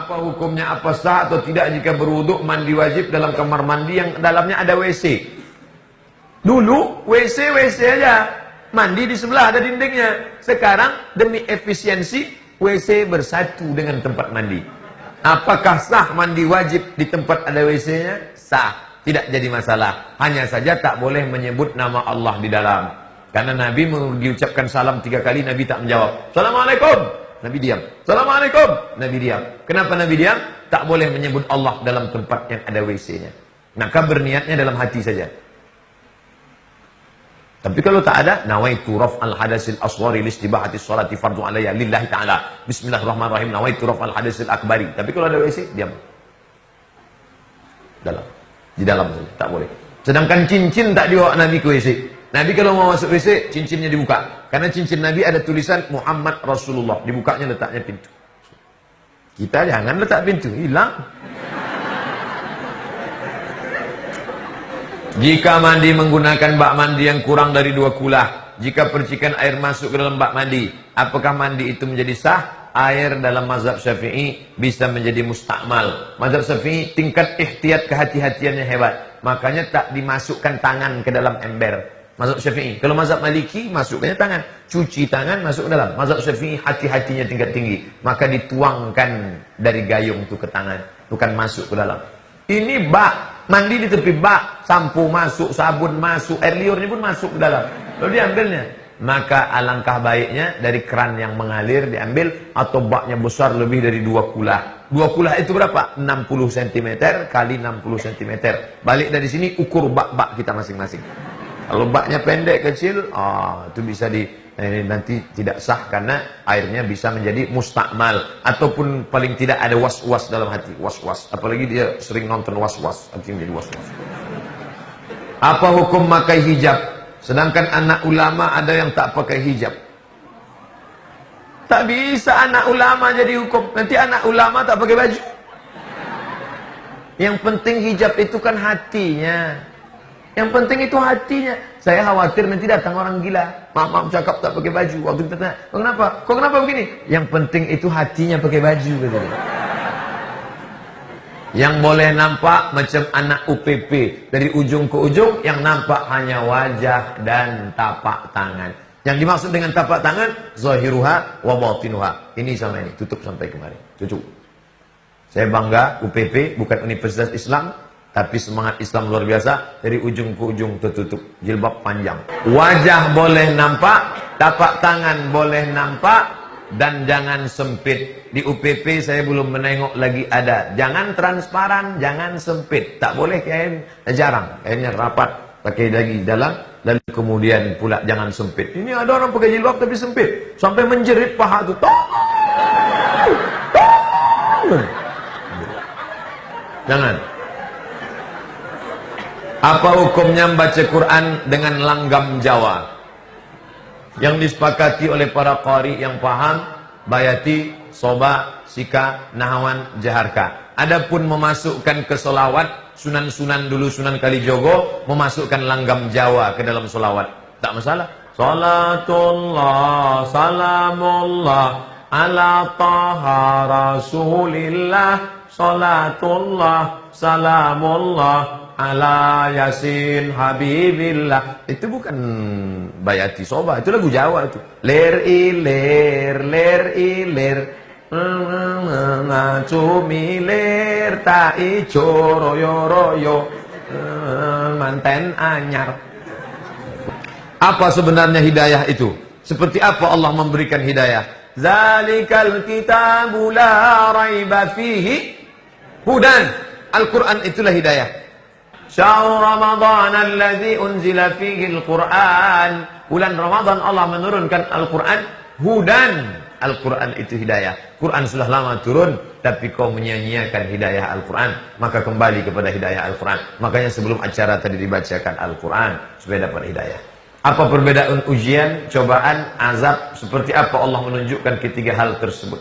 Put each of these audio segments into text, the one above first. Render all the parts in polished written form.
Apa hukumnya, apa sah atau tidak jika berwuduk mandi wajib dalam kamar mandi yang dalamnya ada WC? Dulu WC aja, mandi di sebelah ada dindingnya. Sekarang demi efisiensi WC bersatu dengan tempat mandi. Apakah sah mandi wajib di tempat ada WC-nya? Sah, tidak jadi masalah. Hanya saja tak boleh menyebut nama Allah di dalam. Karena Nabi mengucapkan salam 3 kali, Nabi tak menjawab. Assalamualaikum. Nabi diam. Assalamualaikum. Nabi diam. Kenapa Nabi diam? Tak boleh menyebut Allah dalam tempat yang ada WC-nya. Maka berniatnya dalam hati saja. Tapi kalau tak ada, nawaitu raf'al hadasil asghari listibahati sholati fardu alayya lillahi ta'ala. Bismillahirrahmanirrahim. Nawaitu raf'al hadasil akbari. Tapi kalau ada WC, diam. Dalam. Di dalam saja, tak boleh. Sedangkan cincin tak dibawa Nabi ke WC. Nabi kalau mau masuk WC, cincinnya dibuka. Karena cincin Nabi ada tulisan Muhammad Rasulullah. Dibukanya letaknya pintu. Kita jangan letak pintu, hilang. Jika mandi menggunakan bak mandi yang kurang dari 2 kulah, jika percikan air masuk ke dalam bak mandi, apakah mandi itu menjadi sah? Air dalam mazhab Syafi'i bisa menjadi mustakmal. Mazhab Syafi'i tingkat ihtiyat kehati-hatiannya hebat. Makanya tak dimasukkan tangan ke dalam ember. Mazhab Syafi'i. Kalau mazhab Maliki masukkannya tangan, cuci tangan masuk ke dalam. Mazhab Syafi'i hati-hatinya tingkat tinggi. Maka dituangkan dari gayung itu ke tangan, bukan masuk ke dalam. Ini bak, mandi di tepi bak, sampo masuk, sabun masuk, air liur ini pun masuk ke dalam. Lalu diambilnya. Maka alangkah baiknya dari keran yang mengalir diambil, atau baknya besar lebih dari 2 kulah. 2 kulah itu berapa? 60 cm kali 60 cm. Balik dari sini ukur bak-bak kita masing-masing. Kalau baknya pendek kecil, itu bisa nanti tidak sah karena airnya bisa menjadi mustakmal, ataupun paling tidak ada was-was dalam hati, was-was. Apalagi dia sering nonton was-was, akhirnya menjadi was-was. Apa hukum pakai hijab? Sedangkan anak ulama ada yang tak pakai hijab. Tak bisa anak ulama jadi hukum. Nanti anak ulama tak pakai baju. Yang penting hijab itu kan hatinya. Yang penting itu hatinya. Saya khawatir nanti datang orang gila. Maaf cakap tak pakai baju. Waktu kita tanya, kok kenapa? Kok kenapa begini? Yang penting itu hatinya pakai baju, katanya. Yang boleh nampak macam anak UPP dari ujung ke ujung, yang nampak hanya wajah dan tapak tangan. Yang dimaksud dengan tapak tangan, zahiruha wa batinuha. Ini sama ini, tutup sampai kemarin. Cucu. Saya bangga UPP bukan Universitas Islam, tapi semangat Islam luar biasa. Dari ujung ke ujung tertutup, jilbab panjang. Wajah boleh nampak, tapak tangan boleh nampak, dan jangan sempit. Di UPP saya belum menengok lagi ada. Jangan transparan, jangan sempit. Tak boleh kain, jarang. Kainnya rapat, pakai lagi dalam. Dan kemudian pula jangan sempit. Ini ada orang pakai jilbab tapi sempit. Sampai menjerit paha itu. Jangan. Apa hukumnya membaca Quran dengan langgam Jawa? Yang disepakati oleh para qari yang paham, bayati, soba, sika, nahawan, jaharka. Adapun memasukkan ke solawat, sunan-sunan dulu, Sunan Kalijogo memasukkan langgam Jawa ke dalam solawat, tak masalah. Salatullah, salamullah, ala taha rasulillah. Salatullah, salamullah, ala yasin habibillah. Itu bukan bayati soba, itu lagu Jawa itu. Ler iler, ler iler, ngacumi ler, ta ijo royo royo, manten anyar. Apa sebenarnya hidayah itu? Seperti apa Allah memberikan hidayah? Zalikal kitabu la raiba fihi hudan. Al-Quran itulah hidayah. Syahr Ramadan alladzi unzila fihi al-Quran. Bulan Ramadan Allah menurunkan Al-Quran. Hudan. Al-Quran itu hidayah. Quran sudah lama turun, tapi kau menyia-nyiakan hidayah Al-Quran. Maka kembali kepada hidayah Al-Quran. Makanya sebelum acara tadi dibacakan Al-Quran supaya dapat hidayah. Apa perbedaan ujian, cobaan, azab? Seperti apa Allah menunjukkan ketiga hal tersebut?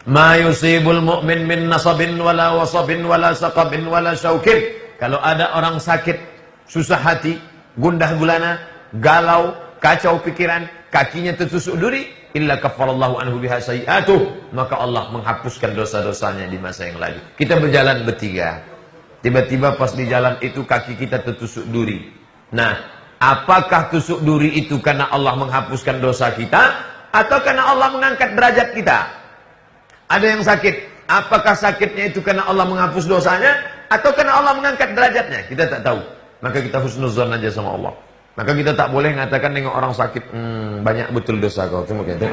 Ma yusibul mu'min min nasabin wala wasabin wala saqabin wala syaukin. Kalau ada orang sakit, susah hati, gundah gulana, galau, kacau pikiran, kakinya tertusuk duri, illa kafarallahu anhu biha sayi'atuh, maka Allah menghapuskan dosa-dosanya di masa yang lalu. Kita berjalan bertiga. Tiba-tiba pas di jalan itu kaki kita tertusuk duri. Nah, apakah tusuk duri itu karena Allah menghapuskan dosa kita atau karena Allah mengangkat derajat kita? Ada yang sakit. Apakah sakitnya itu karena Allah menghapus dosanya atau karena Allah mengangkat derajatnya? Kita tak tahu. Maka kita husnuzan aja sama Allah. Maka kita tak boleh mengatakan nengok orang sakit, banyak betul dosa kau. Cuma gitu.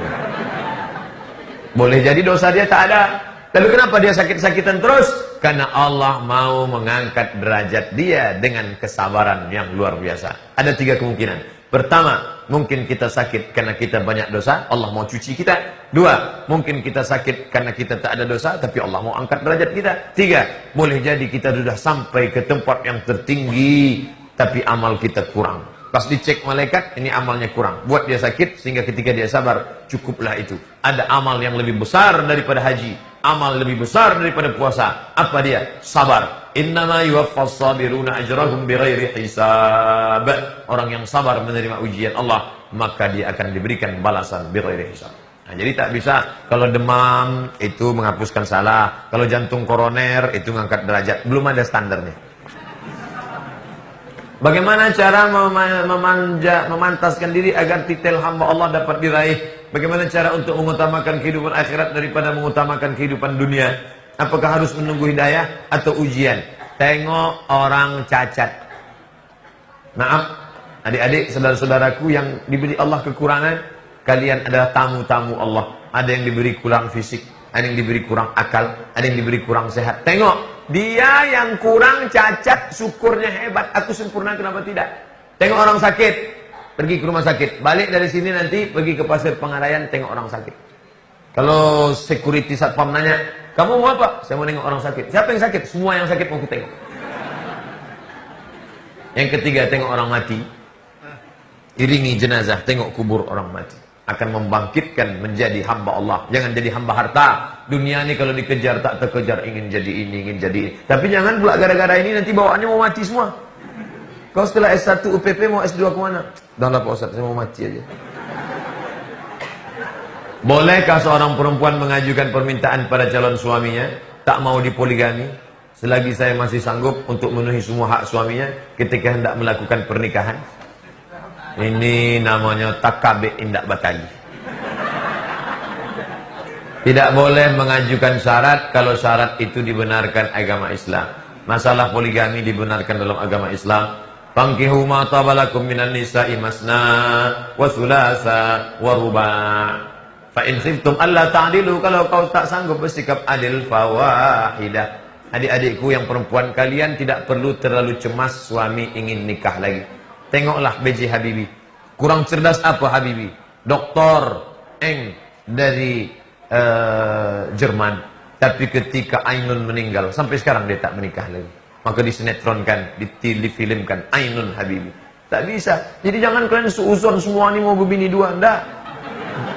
Boleh jadi dosa dia tak ada. Lalu kenapa dia sakit-sakitan terus? Karena Allah mau mengangkat derajat dia dengan kesabaran yang luar biasa. Ada 3 kemungkinan. Pertama, mungkin kita sakit karena kita banyak dosa, Allah mau cuci kita. 2, mungkin kita sakit karena kita tak ada dosa, tapi Allah mau angkat derajat kita. 3, boleh jadi kita sudah sampai ke tempat yang tertinggi, tapi amal kita kurang. Pas dicek malaikat, ini amalnya kurang. Buat dia sakit, sehingga ketika dia sabar, cukuplah itu. Ada amal yang lebih besar daripada haji. Amal lebih besar daripada puasa. Apa dia? Sabar. Innama yuwaffas sabiruna ajrahum bighairi hisab. Orang yang sabar menerima ujian Allah, maka dia akan diberikan balasan bighairi hisab. Nah, jadi tak bisa kalau demam itu menghapuskan salah, kalau jantung koroner itu mengangkat derajat. Belum ada standarnya. Bagaimana cara memantaskan diri agar titel hamba Allah dapat diraih? Bagaimana cara untuk mengutamakan kehidupan akhirat daripada mengutamakan kehidupan dunia? Apakah harus menunggu hidayah atau ujian? Tengok orang cacat. Maaf, adik-adik, saudara-saudaraku yang diberi Allah kekurangan, kalian adalah tamu-tamu Allah. Ada yang diberi kurang fisik, ada yang diberi kurang akal, ada yang diberi kurang sehat. Tengok, dia yang kurang cacat, syukurnya hebat. Aku sempurna, kenapa tidak? Tengok orang sakit, pergi ke rumah sakit. Balik dari sini nanti pergi ke Pasir Pengarayan, tengok orang sakit. Kalau security satpam nanya, kamu mau apa? Saya mau nengok orang sakit. Siapa yang sakit? Semua yang sakit mau aku tengok. Yang ketiga, tengok orang mati. Iringi jenazah, tengok kubur orang mati. Akan membangkitkan menjadi hamba Allah. Jangan jadi hamba harta. Dunia ini kalau dikejar tak terkejar, ingin jadi ini, ingin jadi ini. Tapi jangan pula gara-gara ini nanti bawaannya mau mati semua. Kau setelah S1 UPP mau S2 kemana? Dah lah Pak Ustaz, saya mau mati aja. Bolehkah seorang perempuan mengajukan permintaan pada calon suaminya tak mau dipoligami selagi saya masih sanggup untuk memenuhi semua hak suaminya ketika hendak melakukan pernikahan? Ini namanya takabe indak batali. Tidak boleh mengajukan syarat kalau syarat itu dibenarkan agama Islam. Masalah poligami dibenarkan dalam agama Islam. Fankihu ma tabalakum minan nisa'i masna wa thulatha wa ruba'. Fa in khiftum alla ta'dilu, kalau kau tak sanggup bersikap adil, fawahidah. Adik-adikku yang perempuan, kalian tidak perlu terlalu cemas suami ingin nikah lagi. Tengoklah B.J. Habibie. Kurang cerdas apa Habibie? Doktor dari Jerman. Tapi ketika Ainun meninggal, sampai sekarang dia tak menikah lagi. Maka disinetronkan, difilmkan Ainun Habibie. Tak bisa. Jadi jangan kalian seuzon semua ini mau berbini dua. Enggak.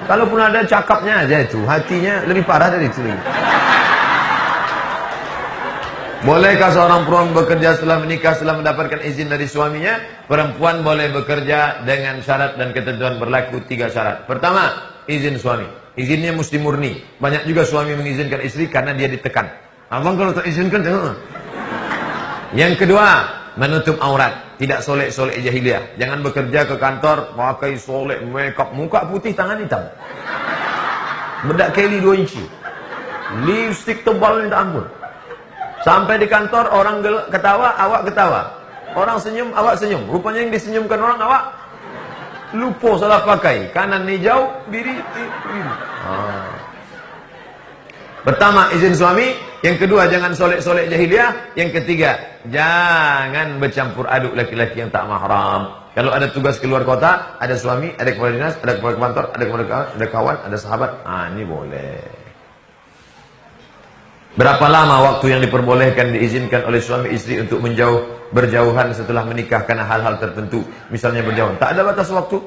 Kalaupun ada cakapnya aja itu, hatinya lebih parah dari itu. Bolehkah seorang perempuan bekerja setelah menikah setelah mendapatkan izin dari suaminya? Perempuan boleh bekerja dengan syarat dan ketentuan berlaku 3 syarat. Pertama, izin suami. Izinnya mesti murni. Banyak juga suami mengizinkan istri karena dia ditekan. Abang kalau tak izinkan, tengok. Yang kedua, menutup aurat. Tidak solek-solek jahiliah. Jangan bekerja ke kantor pakai solek, makeup, muka putih, tangan hitam. Bedak Kelly 2 inci. Lipstick tebal minta ampun. Sampai di kantor orang ketawa, awak ketawa. Orang senyum, awak senyum. Rupanya yang disenyumkan orang, awak lupa salah pakai. Kanan hijau, kiri biru. Pertama, izin suami. Yang kedua, jangan solek-solek jahiliah. Yang ketiga, jangan bercampur aduk laki-laki yang tak mahram. Kalau ada tugas keluar kota, ada suami, ada kepala dinas, ada kepala kantor, ada kawan, ada sahabat. Ini boleh. Berapa lama waktu yang diperbolehkan diizinkan oleh suami istri untuk berjauhan setelah menikah karena hal-hal tertentu? Misalnya berjauhan. Tak ada batas waktu.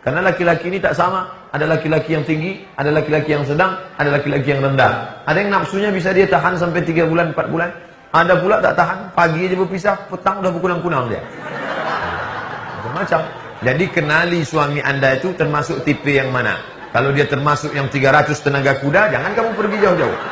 Karena laki-laki ini tak sama. Ada laki-laki yang tinggi, ada laki-laki yang sedang, ada laki-laki yang rendah. Ada yang nafsunya bisa dia tahan sampai 3 bulan, 4 bulan. Ada pula tak tahan. Pagi aja berpisah, petang udah berkunang-kunang dia. Macam-macam. Jadi kenali suami anda itu termasuk tipe yang mana. Kalau dia termasuk yang 300 tenaga kuda, jangan kamu pergi jauh-jauh.